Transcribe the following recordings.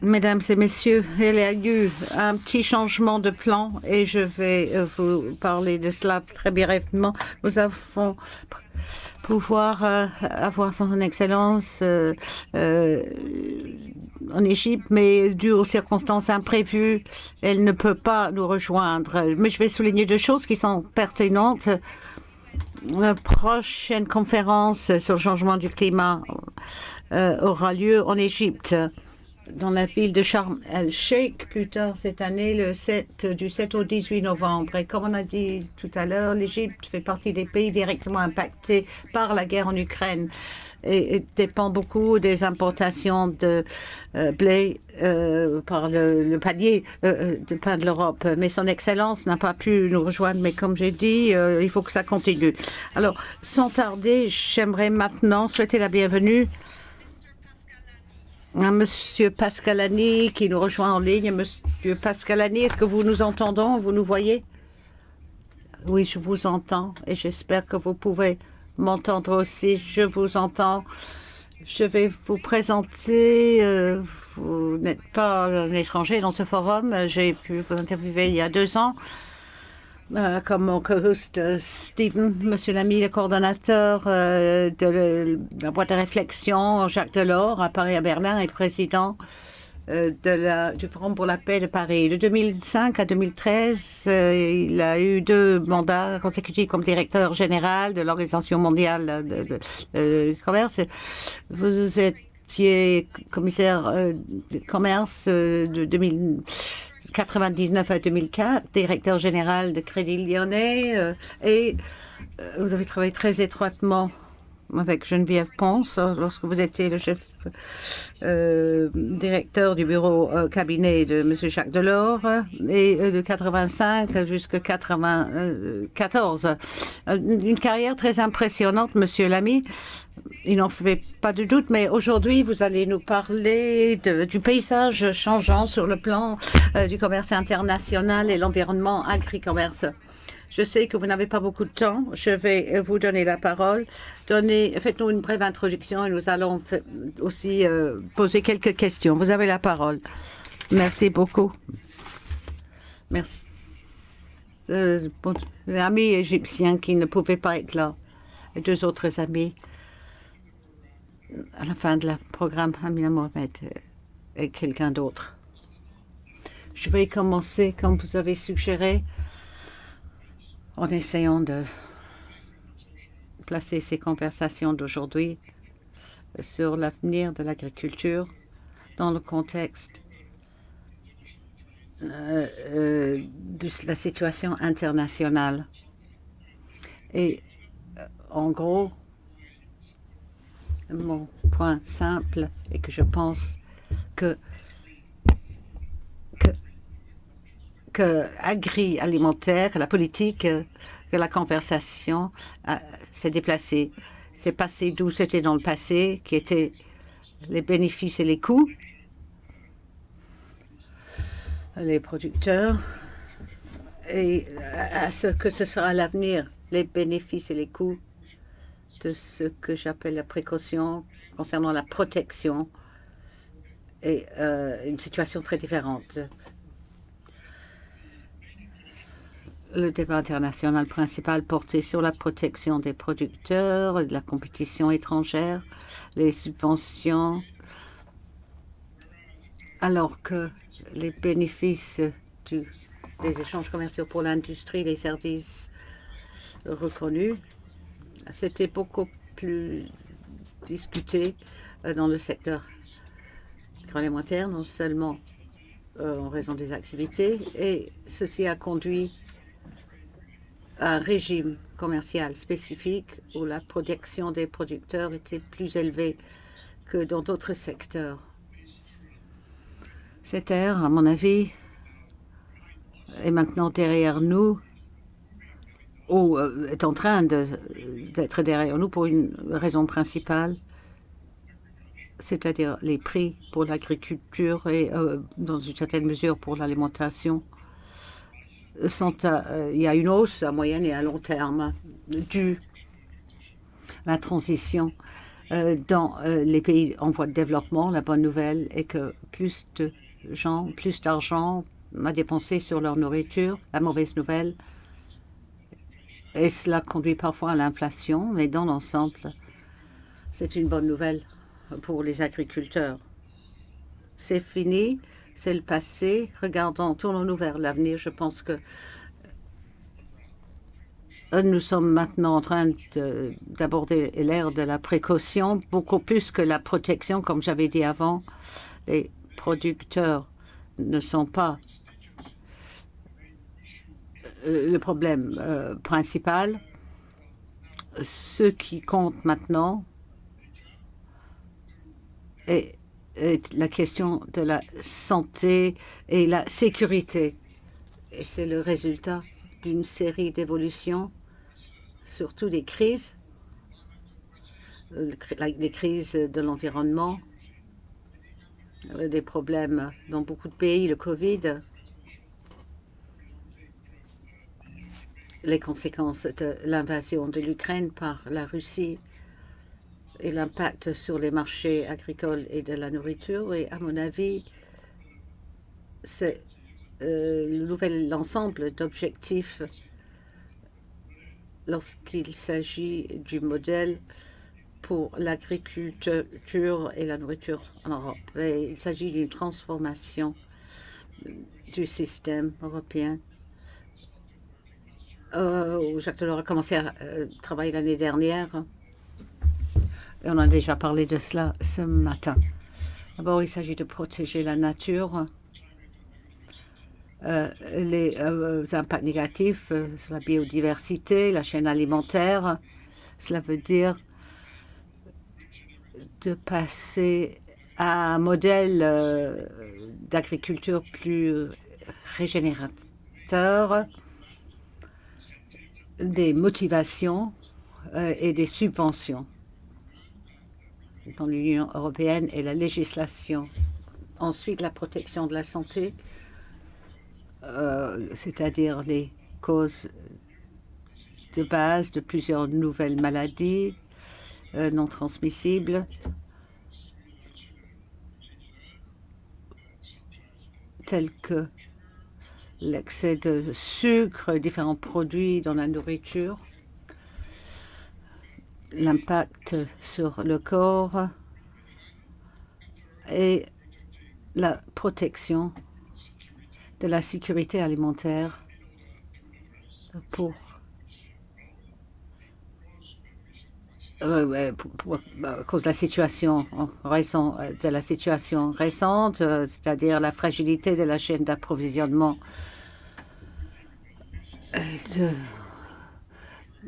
Mesdames et messieurs, il y a eu un petit changement de plan et je vais vous parler de cela très brièvement. Nous avons pouvoir avoir son excellence en Égypte, mais dû aux circonstances imprévues, elle ne peut pas nous rejoindre. Mais je vais souligner deux choses qui sont pertinentes. La prochaine conférence sur le changement du climat aura lieu en Égypte, dans la ville de Sharm el-Sheikh, plus tard cette année, du 7 au 18 novembre. Et comme on a dit tout à l'heure, l'Égypte fait partie des pays directement impactés par la guerre en Ukraine et dépend beaucoup des importations de blé par le panier de pain de l'Europe. Mais son Excellence n'a pas pu nous rejoindre. Mais comme j'ai dit, il faut que ça continue. Alors, sans tarder, j'aimerais maintenant souhaiter la bienvenue Monsieur Pascalani qui nous rejoint en ligne. Monsieur Pascalani, est-ce que vous nous entendez? Vous nous voyez? Oui, je vous entends et j'espère que vous pouvez m'entendre aussi. Je vous entends. Je vais vous présenter. Vous n'êtes pas un étranger dans ce forum. J'ai pu vous interviewer il y a 2 ans. Comme mon co-host Stephen, Monsieur Lamy, le coordonnateur de la boîte de réflexion Jacques Delors à Paris à Berlin et président du Forum pour la paix de Paris. De 2005 à 2013, il a eu 2 mandats consécutifs comme directeur général de l'Organisation mondiale du commerce. Vous étiez commissaire du commerce de 1999 à 2004, directeur général de Crédit Lyonnais, et vous avez travaillé très étroitement avec Geneviève Ponce lorsque vous étiez le chef directeur du bureau cabinet de M. Jacques Delors, et de 85 jusqu'à 94. Une carrière très impressionnante, Monsieur Lamy. Il n'en fait pas de doute, mais aujourd'hui, vous allez nous parler du paysage changeant sur le plan du commerce international et l'environnement agri-commerce. Je sais que vous n'avez pas beaucoup de temps. Je vais vous donner la parole. Faites-nous une brève introduction et nous allons aussi poser quelques questions. Vous avez la parole. Merci beaucoup. Merci. L'ami égyptien qui ne pouvait pas être là. Et 2 autres amis. À la fin de la programme, Amina Mohamed et quelqu'un d'autre. Je vais commencer, comme vous avez suggéré, en essayant de placer ces conversations d'aujourd'hui sur l'avenir de l'agriculture dans le contexte de la situation internationale. Et en gros, mon point simple est que je pense que agri-alimentaire, la politique, que la conversation s'est déplacée. C'est passé d'où c'était dans le passé, qui étaient les bénéfices et les coûts, les producteurs, et à ce que ce sera l'avenir, les bénéfices et les coûts de ce que j'appelle la précaution concernant la protection, et une situation très différente. Le débat international principal portait sur la protection des producteurs, la compétition étrangère, les subventions, alors que les bénéfices des échanges commerciaux pour l'industrie, les services reconnus, c'était beaucoup plus discuté dans le secteur agroalimentaire, non seulement en raison des activités, et ceci a conduit à un régime commercial spécifique où la protection des producteurs était plus élevée que dans d'autres secteurs. Cette ère, à mon avis, est maintenant derrière nous, ou est en train d'être derrière nous pour une raison principale, c'est-à-dire les prix pour l'agriculture et dans une certaine mesure pour l'alimentation. Il y a une hausse à moyen et à long terme due à la transition dans les pays en voie de développement. La bonne nouvelle est que plus de gens, plus d'argent à dépenser sur leur nourriture. La mauvaise nouvelle, et cela conduit parfois à l'inflation, mais dans l'ensemble, c'est une bonne nouvelle pour les agriculteurs. C'est fini, c'est le passé. Regardons, tournons-nous vers l'avenir. Je pense que nous sommes maintenant en train d'aborder l'ère de la précaution, beaucoup plus que la protection, comme j'avais dit avant. Les producteurs ne sont pas le problème principal. Ce qui compte maintenant est la question de la santé et la sécurité. Et c'est le résultat d'une série d'évolutions, surtout des crises, les crises de l'environnement, des problèmes dans beaucoup de pays, le Covid, les conséquences de l'invasion de l'Ukraine par la Russie et l'impact sur les marchés agricoles et de la nourriture. Et à mon avis, c'est le nouvel ensemble d'objectifs lorsqu'il s'agit du modèle pour l'agriculture et la nourriture en Europe. Et il s'agit d'une transformation du système européen. Jacques Delors a commencé à travailler l'année dernière. Et on a déjà parlé de cela ce matin. D'abord, il s'agit de protéger la nature, les impacts négatifs sur la biodiversité, la chaîne alimentaire. Cela veut dire de passer à un modèle d'agriculture plus régénérateur, des motivations et des subventions dans l'Union européenne et la législation. Ensuite, la protection de la santé, c'est-à-dire les causes de base de plusieurs nouvelles maladies non transmissibles, telles que l'excès de sucre, différents produits dans la nourriture, l'impact sur le corps et la protection de la sécurité alimentaire pour à cause de la situation récente, c'est-à-dire la fragilité de la chaîne d'approvisionnement,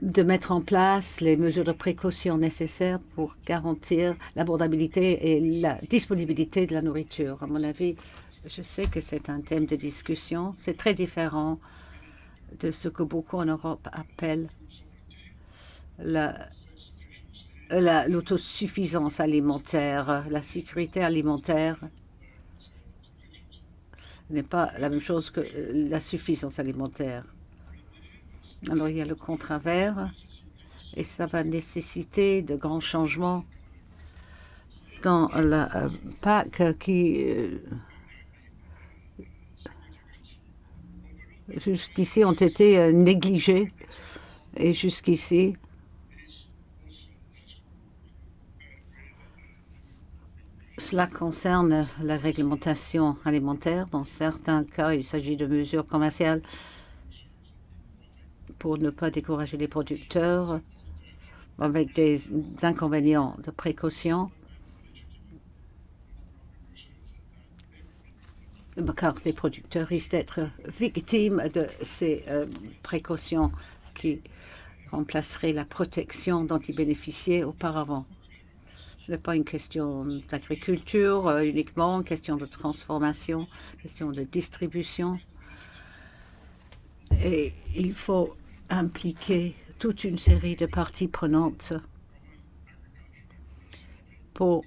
de mettre en place les mesures de précaution nécessaires pour garantir l'abordabilité et la disponibilité de la nourriture. À mon avis, je sais que c'est un thème de discussion. C'est très différent de ce que beaucoup en Europe appellent l'autosuffisance alimentaire. La sécurité alimentaire n'est pas la même chose que la suffisance alimentaire. Alors, il y a le contraire, et ça va nécessiter de grands changements dans la PAC qui, jusqu'ici, ont été négligés. Et jusqu'ici, cela concerne la réglementation alimentaire. Dans certains cas, il s'agit de mesures commerciales pour ne pas décourager les producteurs avec des inconvénients de précaution, car les producteurs risquent d'être victimes de ces précautions qui remplaceraient la protection dont ils bénéficiaient auparavant. Ce n'est pas une question d'agriculture uniquement, une question de transformation, question de distribution. Et il faut impliquer toute une série de parties prenantes pour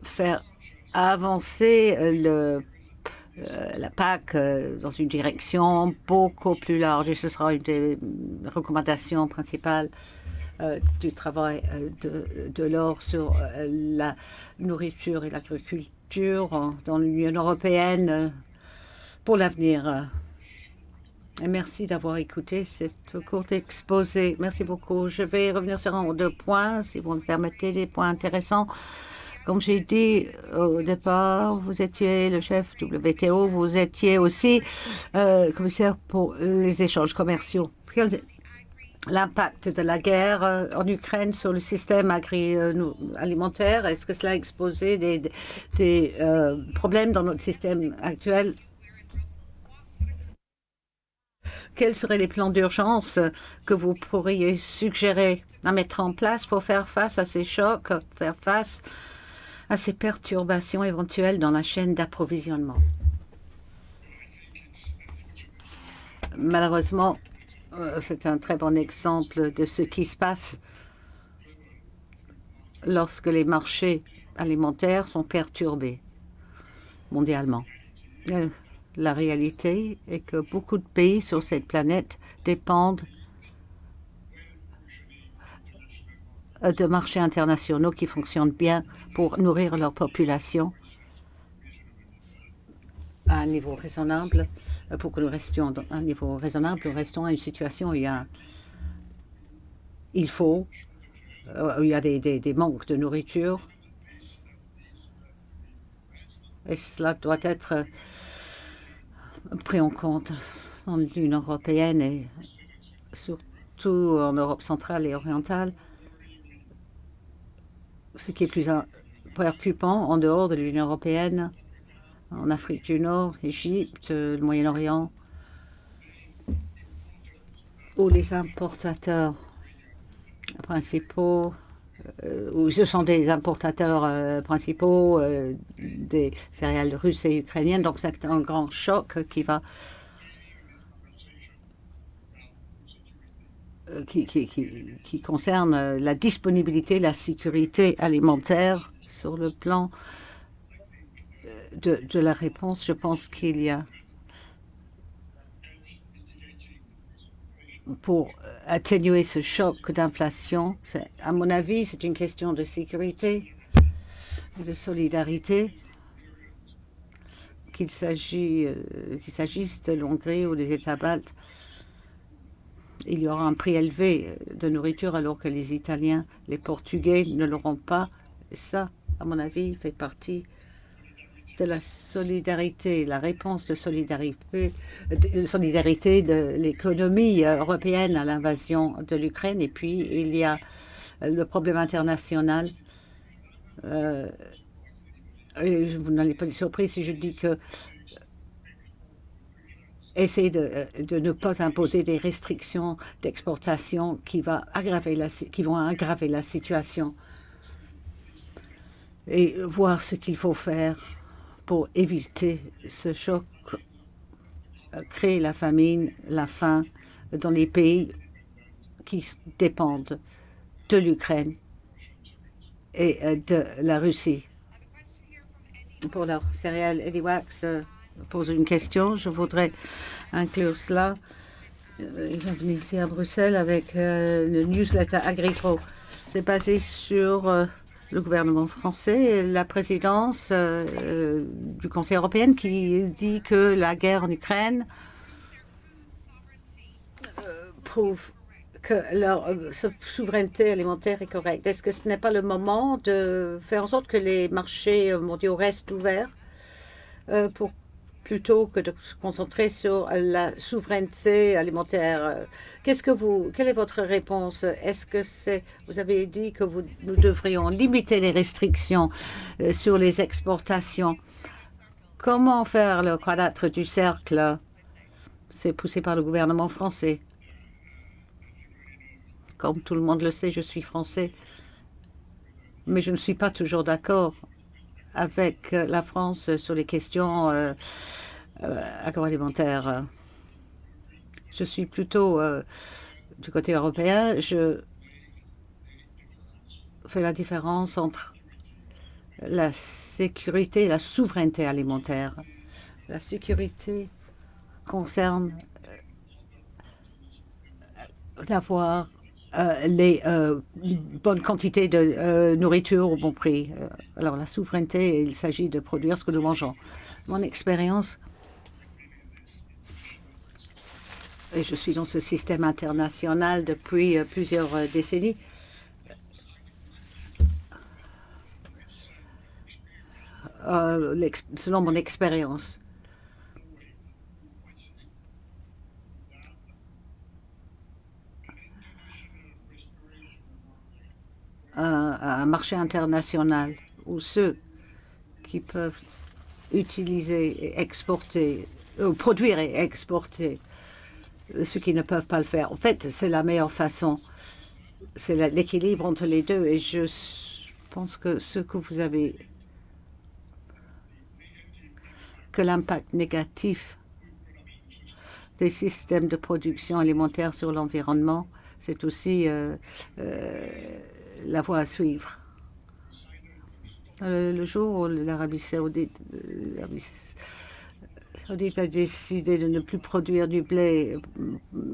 faire avancer la PAC dans une direction beaucoup plus large. Et ce sera une des recommandations principales du travail de l'or sur la nourriture et l'agriculture dans l'Union européenne pour l'avenir. Et merci d'avoir écouté cette courte exposé. Merci beaucoup. Je vais revenir sur un ou deux points, si vous me permettez, des points intéressants. Comme j'ai dit au départ, vous étiez le chef WTO, vous étiez aussi commissaire pour les échanges commerciaux. L'impact de la guerre en Ukraine sur le système alimentaire, est-ce que cela a exposé des problèmes dans notre système actuel? Quels seraient les plans d'urgence que vous pourriez suggérer à mettre en place pour faire face à ces chocs, faire face à ces perturbations éventuelles dans la chaîne d'approvisionnement? Malheureusement, c'est un très bon exemple de ce qui se passe lorsque les marchés alimentaires sont perturbés mondialement. La réalité est que beaucoup de pays sur cette planète dépendent de marchés internationaux qui fonctionnent bien pour nourrir leur population à un niveau raisonnable. Pour que nous restions à un niveau raisonnable, nous restons à une situation où il y a des manques de nourriture. Et cela doit être pris en compte dans l'Union européenne et surtout en Europe centrale et orientale. Ce qui est plus préoccupant en dehors de l'Union européenne, en Afrique du Nord, Égypte, le Moyen-Orient, où les importateurs principaux, où ce sont des importateurs principaux des céréales russes et ukrainiennes. Donc c'est un grand choc qui concerne la disponibilité, la sécurité alimentaire sur le plan de la réponse. Je pense qu'il y a, pour atténuer ce choc d'inflation, à mon avis, c'est une question de sécurité et de solidarité, qu'il s'agisse de l'Hongrie ou des États baltes. Il y aura un prix élevé de nourriture alors que les Italiens, les Portugais ne l'auront pas. Ça, à mon avis, fait partie de la solidarité, la réponse de solidarité de l'économie européenne à l'invasion de l'Ukraine. Et puis, il y a le problème international. Vous n'allez pas être surpris si je dis que essayer de ne pas imposer des restrictions d'exportation qui vont aggraver la situation et voir ce qu'il faut faire pour éviter ce choc, créer la famine, la faim dans les pays qui dépendent de l'Ukraine et de la Russie. Pour leurs céréales, Eddie Wax pose une question. Je voudrais inclure cela. Il va venir ici à Bruxelles avec le newsletter Agripro. C'est basé sur le gouvernement français et la présidence du Conseil européen qui dit que la guerre en Ukraine prouve que leur souveraineté alimentaire est correcte. Est-ce que ce n'est pas le moment de faire en sorte que les marchés mondiaux restent ouverts plutôt que de se concentrer sur la souveraineté alimentaire? Quelle est votre réponse? Est-ce que vous avez dit que nous devrions limiter les restrictions sur les exportations? Comment faire le quadrat du cercle? C'est poussé par le gouvernement français. Comme tout le monde le sait, je suis français, mais je ne suis pas toujours d'accord avec la France sur les questions agroalimentaires. Je suis plutôt du côté européen. Je fais la différence entre la sécurité et la souveraineté alimentaire. La sécurité concerne d'avoir les bonnes quantités de nourriture au bon prix. Alors la souveraineté, il s'agit de produire ce que nous mangeons. Mon expérience, et je suis dans ce système international depuis plusieurs décennies, selon mon expérience, un marché international où ceux qui peuvent utiliser et exporter, produire et exporter, ceux qui ne peuvent pas le faire. En fait, c'est la meilleure façon. C'est l'équilibre entre les deux. Et je pense que ce que vous avez, que l'impact négatif des systèmes de production alimentaire sur l'environnement, c'est aussi la voie à suivre. Le jour où l'Arabie saoudite a décidé de ne plus produire du blé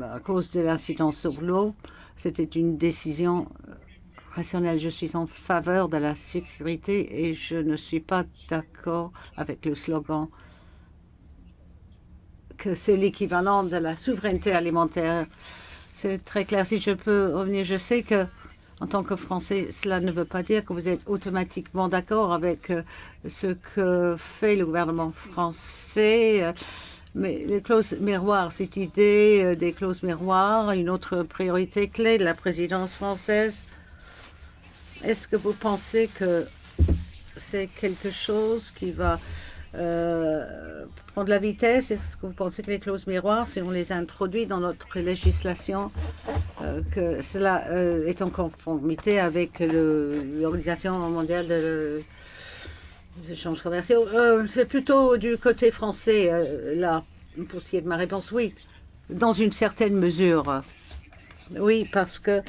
à cause de l'incident sur l'eau, c'était une décision rationnelle. Je suis en faveur de la sécurité et je ne suis pas d'accord avec le slogan que c'est l'équivalent de la souveraineté alimentaire. C'est très clair. Si je peux revenir, je sais que en tant que Français, cela ne veut pas dire que vous êtes automatiquement d'accord avec ce que fait le gouvernement français. Mais les clauses miroirs, cette idée des clauses miroirs, une autre priorité clé de la présidence française, est-ce que vous pensez que c'est quelque chose qui va prendre la vitesse? Est-ce que vous pensez que les clauses miroirs, si on les introduit dans notre législation, que cela est en conformité avec l'Organisation mondiale des échanges commerciaux? C'est plutôt du côté français, là, pour ce qui est de ma réponse, oui, dans une certaine mesure. Oui, parce que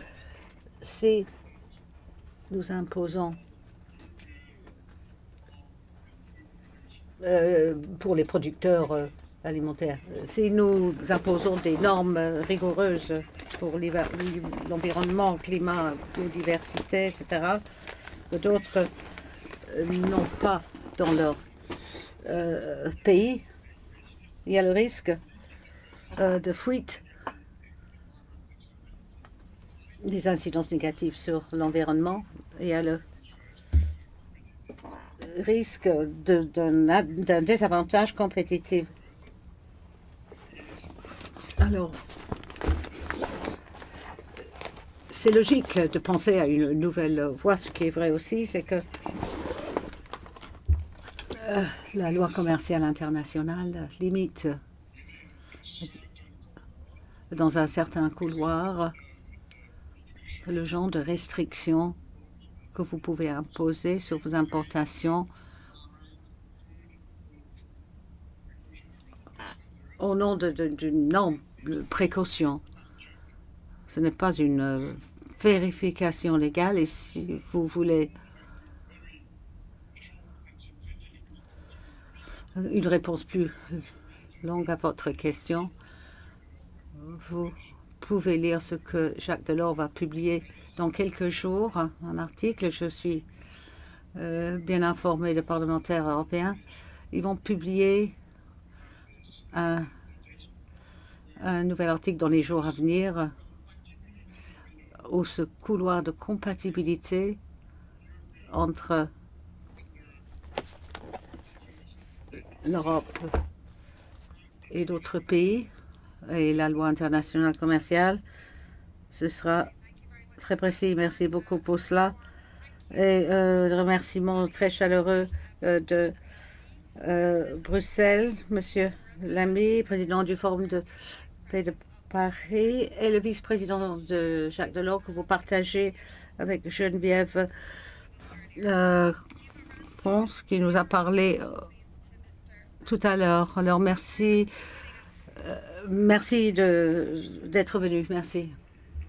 si nous imposons pour les producteurs alimentaires, si nous imposons des normes rigoureuses pour l'environnement, climat, biodiversité, etc., que d'autres n'ont pas dans leur pays, il y a le risque de fuite, des incidences négatives sur l'environnement. Il y a le risque d'un désavantage compétitif. Alors, c'est logique de penser à une nouvelle voie. Ce qui est vrai aussi, c'est que la loi commerciale internationale limite dans un certain couloir le genre de restrictions que vous pouvez imposer sur vos importations au nom d'une norme de précaution. Ce n'est pas une vérification légale. Et si vous voulez une réponse plus longue à votre question, vous pouvez lire ce que Jacques Delors va publier dans quelques jours, un article. Je suis bien informé des parlementaires européens. Ils vont publier un nouvel article dans les jours à venir où ce couloir de compatibilité entre l'Europe et d'autres pays et la loi internationale commerciale, ce sera très précis. Merci beaucoup pour cela. Et remerciements très chaleureux de Bruxelles, Monsieur Lamy, président du Forum de paix de Paris, et le vice-président de Jacques Delors que vous partagez avec Geneviève Pons, qui nous a parlé tout à l'heure. Alors merci, merci d'être venu. Merci.